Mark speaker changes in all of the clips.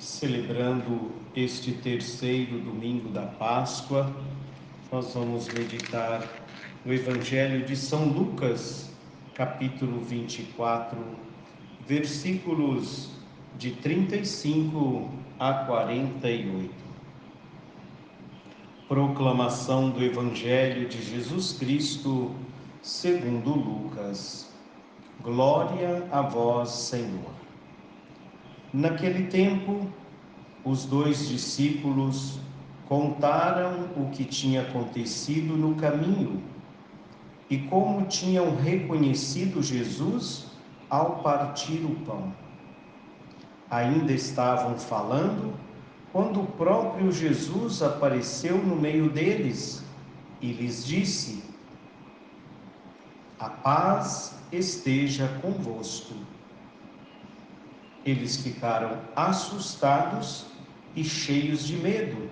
Speaker 1: Celebrando este terceiro domingo da Páscoa, nós vamos meditar no Evangelho de São Lucas, capítulo 24, versículos de 35 a 48. Proclamação do Evangelho de Jesus Cristo, segundo Lucas. Glória a vós, Senhor. Naquele tempo, os dois discípulos contaram o que tinha acontecido no caminho e como tinham reconhecido Jesus ao partir o pão. Ainda estavam falando quando o próprio Jesus apareceu no meio deles e lhes disse: "A paz esteja convosco." Eles ficaram assustados e cheios de medo,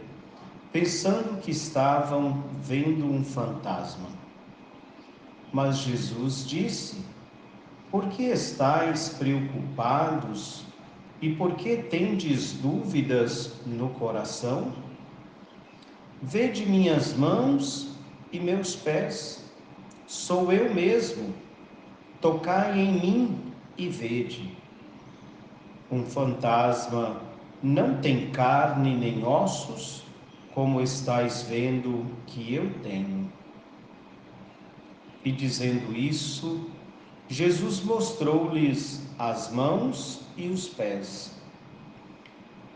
Speaker 1: pensando que estavam vendo um fantasma. Mas Jesus disse: "Por que estáis preocupados e por que tendes dúvidas no coração? Vede minhas mãos e meus pés, sou eu mesmo. Tocai em mim e vede. Um fantasma não tem carne nem ossos, como estáis vendo que eu tenho." E dizendo isso, Jesus mostrou-lhes as mãos e os pés.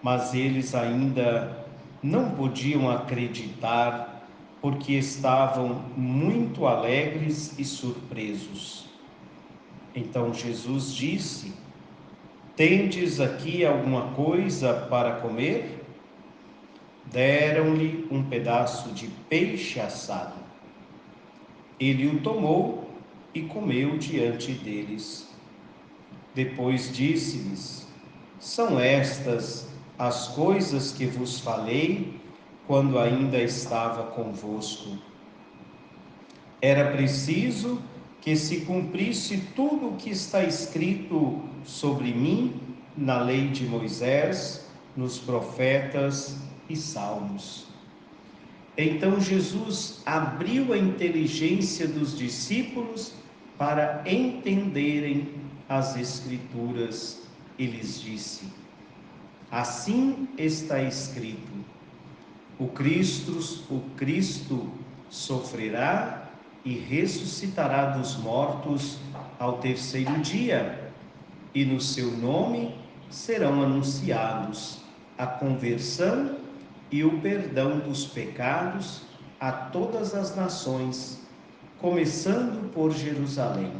Speaker 1: Mas eles ainda não podiam acreditar, porque estavam muito alegres e surpresos. Então Jesus disse: "Tendes aqui alguma coisa para comer?" Deram-lhe um pedaço de peixe assado. Ele o tomou e comeu diante deles. Depois disse-lhes: "São estas as coisas que vos falei quando ainda estava convosco. Era preciso que se cumprisse tudo o que está escrito sobre mim na lei de Moisés, nos profetas e salmos." Então Jesus abriu a inteligência dos discípulos para entenderem as Escrituras e lhes disse: "Assim está escrito: o Cristo sofrerá e ressuscitará dos mortos ao terceiro dia, e no seu nome serão anunciados a conversão e o perdão dos pecados a todas as nações, começando por Jerusalém.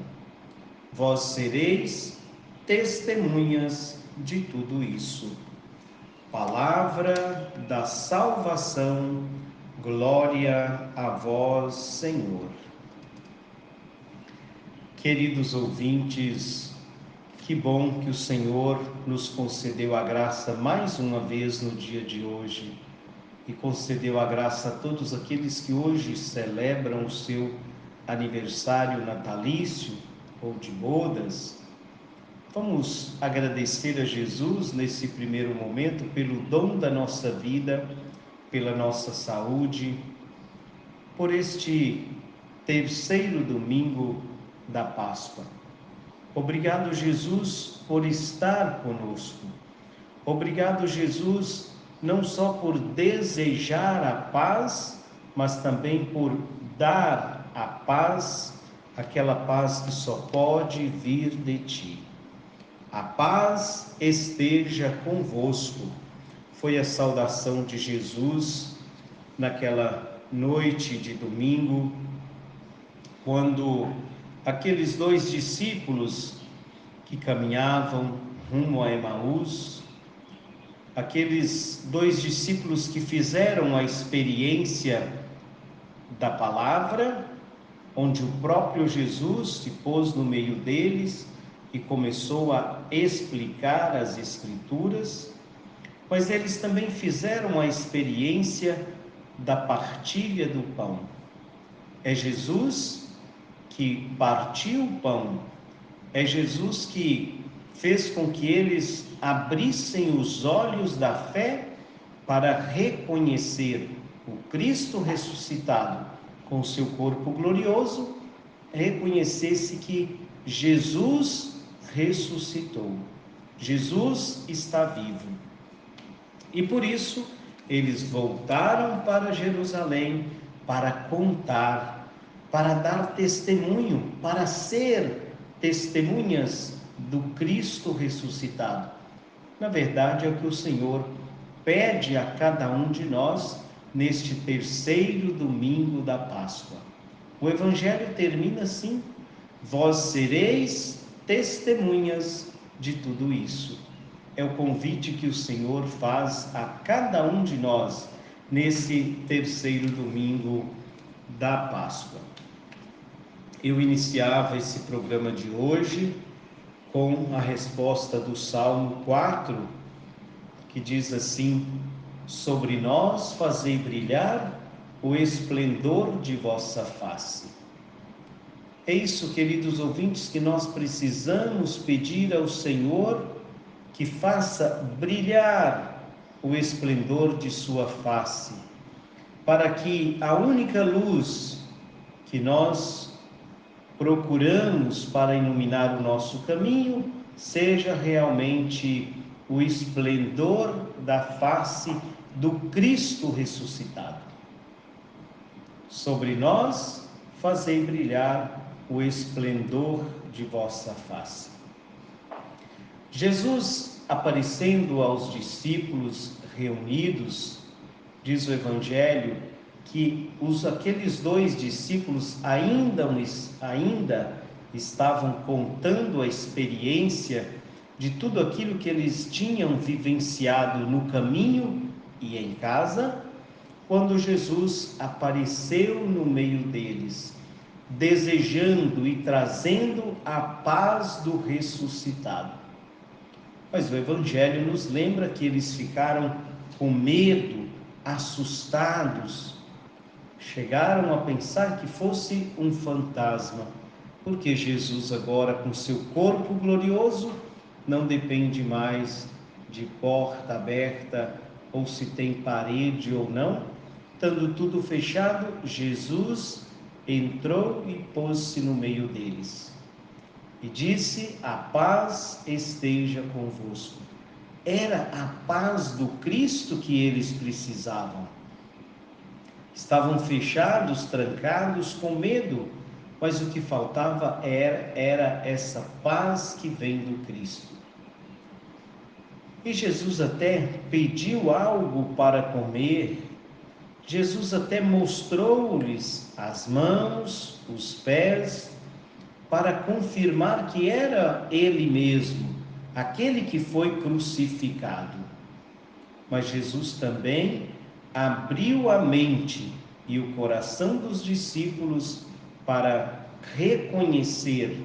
Speaker 1: Vós sereis testemunhas de tudo isso." Palavra da salvação, glória a vós, Senhor. Queridos ouvintes, que bom que o Senhor nos concedeu a graça mais uma vez no dia de hoje e concedeu a graça a todos aqueles que hoje celebram o seu aniversário natalício ou de bodas. Vamos agradecer a Jesus nesse primeiro momento pelo dom da nossa vida, pela nossa saúde, por este terceiro domingo da Páscoa. Obrigado, Jesus, por estar conosco. Obrigado, Jesus, não só por desejar a paz, mas também por dar a paz, aquela paz que só pode vir de ti. A paz esteja convosco. Foi a saudação de Jesus naquela noite de domingo, quando aqueles dois discípulos que caminhavam rumo a Emaús, aqueles dois discípulos que fizeram a experiência da palavra, onde o próprio Jesus se pôs no meio deles e começou a explicar as Escrituras, mas eles também fizeram a experiência da partilha do pão. É Jesus que partiu o pão, é Jesus que fez com que eles abrissem os olhos da fé para reconhecer o Cristo ressuscitado com seu corpo glorioso, reconhecesse que Jesus ressuscitou, Jesus está vivo. E por isso eles voltaram para Jerusalém para contar, para dar testemunho, para ser testemunhas do Cristo ressuscitado. Na verdade, é o que o Senhor pede a cada um de nós neste terceiro domingo da Páscoa. O Evangelho termina assim: vós sereis testemunhas de tudo isso. É o convite que o Senhor faz a cada um de nós nesse terceiro domingo da Páscoa. Eu iniciava esse programa de hoje com a resposta do Salmo 4, que diz assim: sobre nós fazei brilhar o esplendor de vossa face. É isso, queridos ouvintes, que nós precisamos pedir ao Senhor, que faça brilhar o esplendor de sua face, para que a única luz que nós procuramos para iluminar o nosso caminho seja realmente o esplendor da face do Cristo ressuscitado. Sobre nós fazei brilhar o esplendor de vossa face. Jesus, aparecendo aos discípulos reunidos, diz o Evangelho que aqueles dois discípulos ainda estavam contando a experiência de tudo aquilo que eles tinham vivenciado no caminho e em casa, quando Jesus apareceu no meio deles, desejando e trazendo a paz do ressuscitado. Mas o Evangelho nos lembra que eles ficaram com medo, assustados, chegaram a pensar que fosse um fantasma, porque Jesus agora, com seu corpo glorioso, não depende mais de porta aberta ou se tem parede ou não. Estando tudo fechado, Jesus entrou e pôs-se no meio deles e disse: a paz esteja convosco. Era a paz do Cristo que eles precisavam. Estavam fechados, trancados, com medo, mas o que faltava era essa paz que vem do Cristo. E Jesus até pediu algo para comer. Jesus até mostrou-lhes as mãos, os pés, para confirmar que era Ele mesmo, aquele que foi crucificado. Mas Jesus também abriu a mente e o coração dos discípulos para reconhecer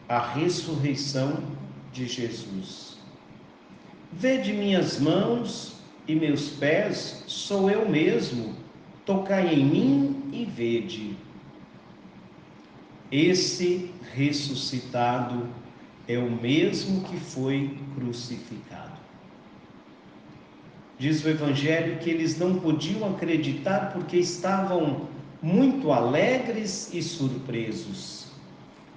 Speaker 1: a ressurreição de Jesus. Vede minhas mãos e meus pés, sou eu mesmo, tocai em mim e vede. Esse ressuscitado é o mesmo que foi crucificado. Diz o Evangelho que eles não podiam acreditar porque estavam muito alegres e surpresos.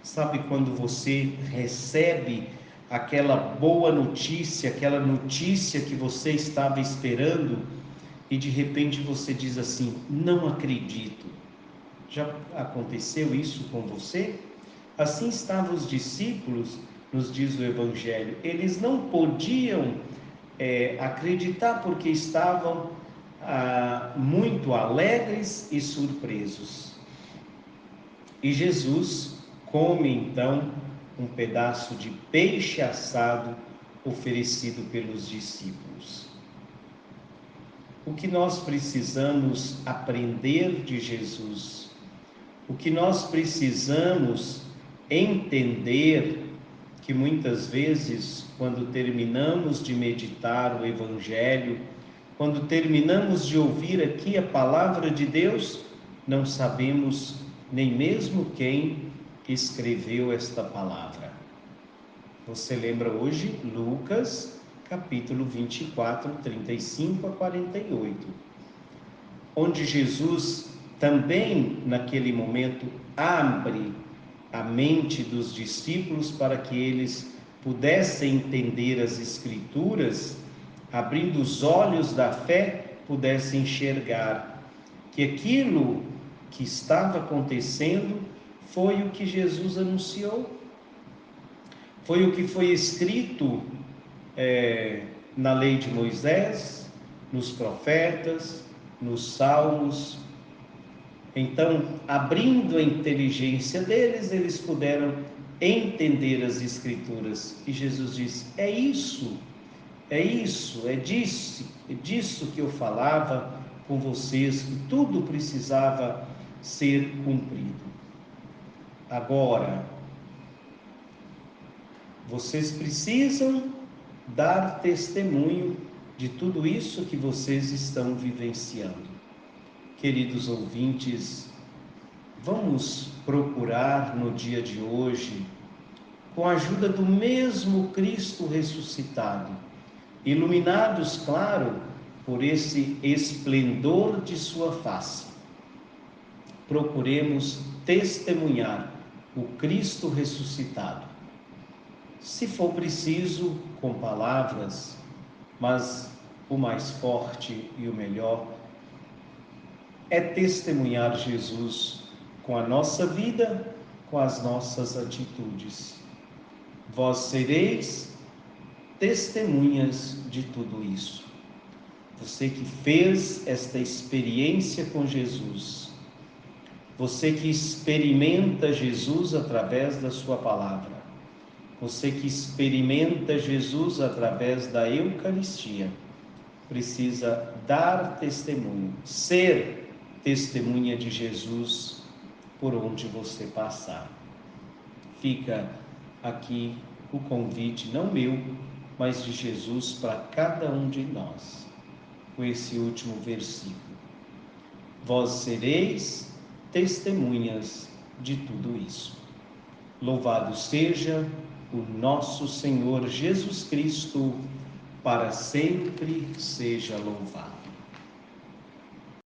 Speaker 1: Sabe quando você recebe aquela boa notícia, aquela notícia que você estava esperando e de repente você diz assim: não acredito. Já aconteceu isso com você? Assim estavam os discípulos, nos diz o Evangelho. Eles não podiam acreditar porque estavam muito alegres e surpresos. E Jesus come então um pedaço de peixe assado oferecido pelos discípulos. O que nós precisamos aprender de Jesus, o que nós precisamos entender, que muitas vezes, quando terminamos de meditar o Evangelho, quando terminamos de ouvir aqui a palavra de Deus, não sabemos nem mesmo quem escreveu esta palavra. Você lembra hoje Lucas, capítulo 24, 35 a 48, onde Jesus também, naquele momento, abre a mente dos discípulos para que eles pudessem entender as Escrituras, abrindo os olhos da fé, pudessem enxergar que aquilo que estava acontecendo foi o que Jesus anunciou, foi o que foi escrito na lei de Moisés, nos profetas, nos salmos. Então, abrindo a inteligência deles, eles puderam entender as Escrituras. E Jesus disse: é isso, é disso que eu falava com vocês, que tudo precisava ser cumprido. Agora, vocês precisam dar testemunho de tudo isso que vocês estão vivenciando. Queridos ouvintes, vamos procurar no dia de hoje, com a ajuda do mesmo Cristo ressuscitado, iluminados, claro, por esse esplendor de sua face, procuremos testemunhar o Cristo ressuscitado. Se for preciso, com palavras, mas o mais forte e o melhor é testemunhar Jesus com a nossa vida, com as nossas atitudes. Vós sereis testemunhas de tudo isso. Você que fez esta experiência com Jesus, você que experimenta Jesus através da sua palavra, você que experimenta Jesus através da Eucaristia, precisa dar testemunho, ser testemunha de Jesus por onde você passar. Fica aqui o convite, não meu, mas de Jesus para cada um de nós, com esse último versículo. Vós sereis testemunhas de tudo isso. Louvado seja o nosso Senhor Jesus Cristo, para sempre seja louvado.